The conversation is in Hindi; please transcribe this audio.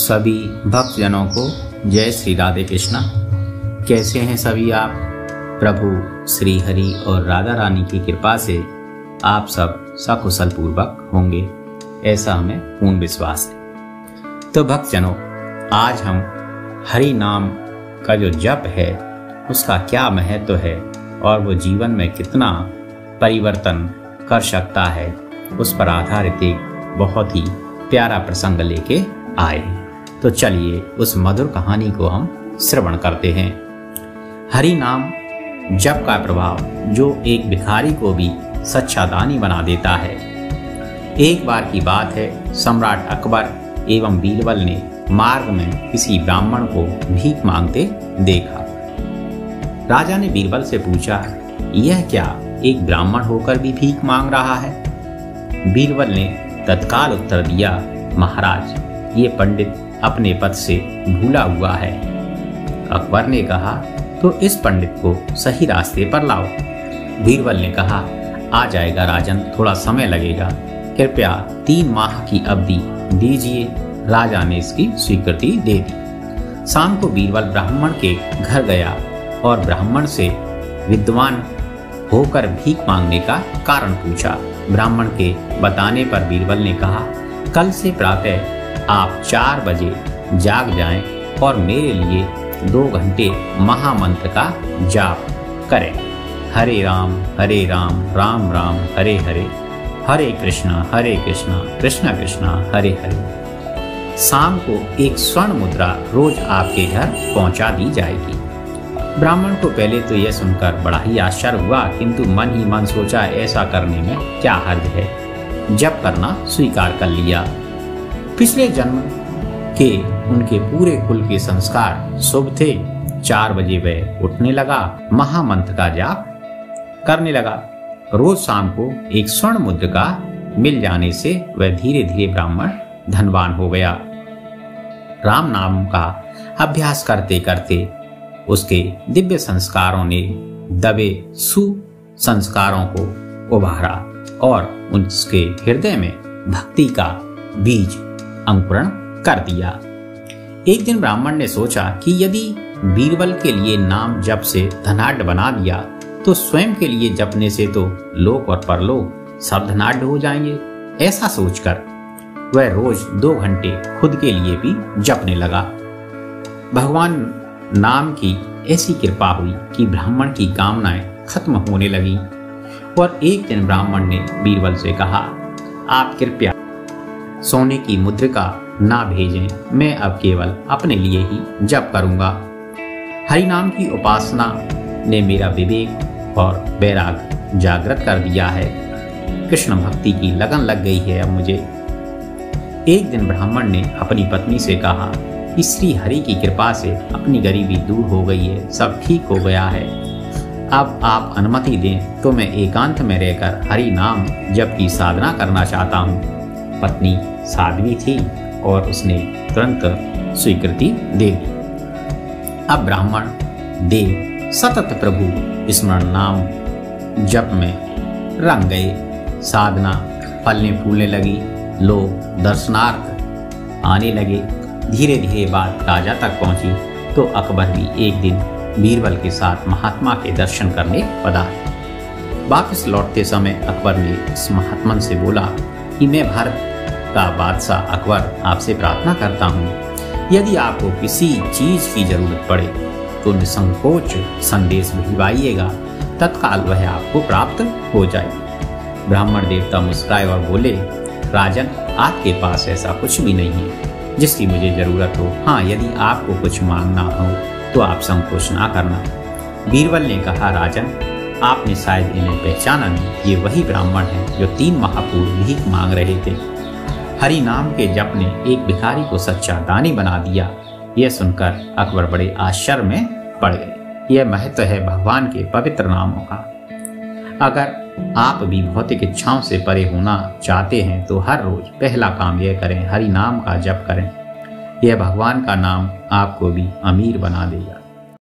सभी भक्तजनों को जय श्री राधे कृष्णा। कैसे हैं सभी आप? प्रभु श्री हरि और राधा रानी की कृपा से आप सब सकुशल पूर्वक होंगे, ऐसा हमें पूर्ण विश्वास है। तो भक्तजनों, आज हम हरि नाम का जो जप है उसका क्या महत्व है और वो जीवन में कितना परिवर्तन कर सकता है, उस पर आधारित एक बहुत ही प्यारा प्रसंग लेके आए हैं। तो चलिए उस मधुर कहानी को हम श्रवण करते हैं। हरि नाम जप का प्रभाव जो एक भिखारी को भी सच्चा दानी बना देता है। एक बार की बात है, सम्राट अकबर एवं बीरबल ने मार्ग में किसी ब्राह्मण को भीख मांगते देखा। राजा ने बीरबल से पूछा, यह क्या एक ब्राह्मण होकर भी भीख मांग रहा है? बीरबल ने तत्काल उत्तर दिया, महाराज, ये पंडित अपने पद से भूला हुआ है। अकबर ने कहा, तो इस पंडित को सही रास्ते पर लाओ। बीरबल ने कहा, आ जाएगा राजन, थोड़ा समय लगेगा, कृपया 3 माह की अवधि दीजिए। राजा ने इसकी स्वीकृति दे दी। शाम को बीरबल ब्राह्मण के घर गया और ब्राह्मण से विद्वान होकर भीख मांगने का कारण पूछा। ब्राह्मण के बताने पर बीरबल ने कहा, कल से प्रातः आप 4 बजे जाग जाएं और मेरे लिए 2 घंटे महामंत्र का जाप करें। हरे राम राम राम हरे हरे, हरे कृष्णा कृष्ण कृष्ण हरे हरे। शाम को एक स्वर्ण मुद्रा रोज आपके घर पहुंचा दी जाएगी। ब्राह्मण को पहले तो यह सुनकर बड़ा ही आश्चर्य हुआ, किंतु मन ही मन सोचा, ऐसा करने में क्या हर्ज है। जप करना स्वीकार कर लिया। पिछले जन्म के उनके पूरे कुल के संस्कार शुभ थे। 4 बजे वह उठने लगा, महामंत्र का जाप करने लगा। रोज शाम को एक स्वर्ण मुद्रिका मिल जाने से वह धीरे धीरे ब्राह्मण धनवान हो गया। राम नाम का अभ्यास करते करते उसके दिव्य संस्कारों ने दबे सुसंस्कारों को उभारा और उसके हृदय में भक्ति का बीज अंकुरण कर दिया। एक दिन ब्राह्मण ने सोचा कि यदि बीरबल के लिए नाम जप से धनाढ्य बना दिया तो स्वयं के लिए जपने से तो लोक और परलोक सब धनाढ्य हो जाएंगे। ऐसा सोचकर वह रोज 2 घंटे खुद के लिए भी जपने लगा। भगवान नाम की ऐसी कृपा हुई कि ब्राह्मण की कामनाएं खत्म होने लगी और एक दिन ब्राह्मण ने बीरबल से कहा, आप कृपया सोने की मुद्रिका ना भेजें, मैं अब केवल अपने लिए ही जप करूंगा। हरि नाम की उपासना ने मेरा विवेक और वैराग्य जागृत कर दिया है। कृष्ण भक्ति की लगन लग गई है अब मुझे। एक दिन ब्राह्मण ने अपनी पत्नी से कहा कि श्री हरि की कृपा से अपनी गरीबी दूर हो गई है, सब ठीक हो गया है। अब आप अनुमति दें तो मैं एकांत में रहकर हरि नाम जप की साधना करना चाहता हूँ। पत्नी साध्वी थी और उसने तुरंत स्वीकृति दे दी। अब ब्राह्मण देव सतत प्रभु स्मरण नाम जप में रंग गए। साधना फलने फूलने लगी, लोग दर्शनार्थ आने लगे। धीरे धीरे बात राजा तक पहुंची तो अकबर भी एक दिन बीरबल के साथ महात्मा के दर्शन करने पधारा। वापस लौटते समय अकबर ने इस महात्मन से बोला कि मैं भारत का बादशाह अकबर आपसे प्रार्थना करता हूँ, यदि आपको किसी चीज की जरूरत पड़े तो निसंकोच संदेश भिजवाइएगा, तत्काल वह आपको प्राप्त हो जाए। ब्राह्मण देवता मुस्कुराए और बोले, राजन, आपके पास ऐसा कुछ भी नहीं है जिसकी मुझे जरूरत हो। हाँ, यदि आपको कुछ मांगना हो तो आप संकोच ना करना। बीरबल ने कहा, राजन, आपने शायद इन्हें पहचाना नहीं, ये वही ब्राह्मण हैं जो 3 माह पूर्व भीख मांग रहे थे। हरि नाम के जप ने एक भिखारी को सच्चा दानी बना दिया। यह सुनकर अकबर बड़े आश्चर्य में पड़ गए। यह महत्व है भगवान के पवित्र नामों का। अगर आप भी भौतिक इच्छाओं से परे होना चाहते हैं तो हर रोज पहला काम यह करें, हरि नाम का जप करें। यह भगवान का नाम आपको भी अमीर बना देगा।